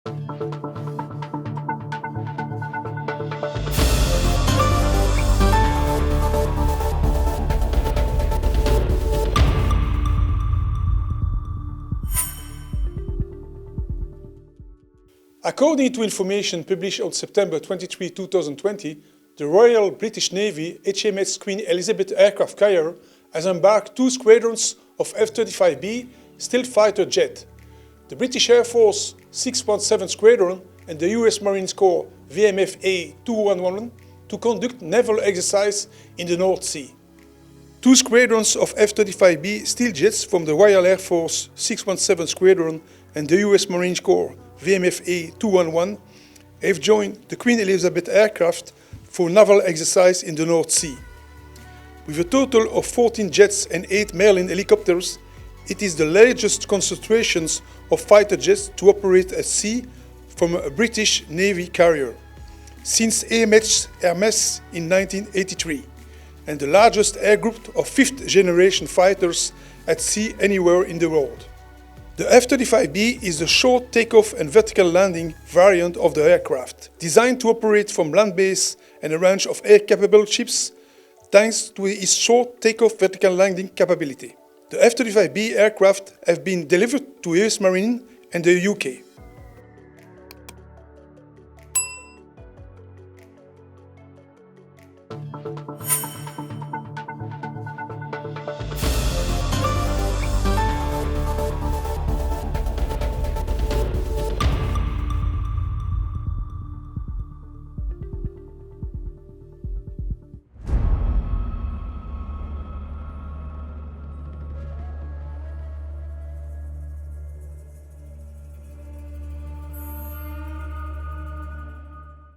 According to information published on September 23, 2020, the Royal British Navy HMS Queen Elizabeth aircraft carrier has embarked 2 squadrons of F-35B stealth fighter jet, the British Air Force 617 Squadron and the US Marines Corps VMFA-211 to conduct naval exercise in the North Sea. 2 squadrons of F-35B stealth jets from the Royal Air Force 617 Squadron and the US Marines Corps VMFA-211 have joined the Queen Elizabeth aircraft for naval exercise in the North Sea. With a total of 14 jets and 8 Merlin helicopters, it is the largest concentrations of fighter jets to operate at sea from a British Navy carrier since AMH Hermes in 1983, and the largest air group of 5th generation fighters at sea anywhere in the world. The F-35B is the short takeoff and vertical landing variant of the aircraft, designed to operate from land base and a range of air-capable ships thanks to its short takeoff vertical landing capability. The F-35B aircraft have been delivered to US Marine and the UK.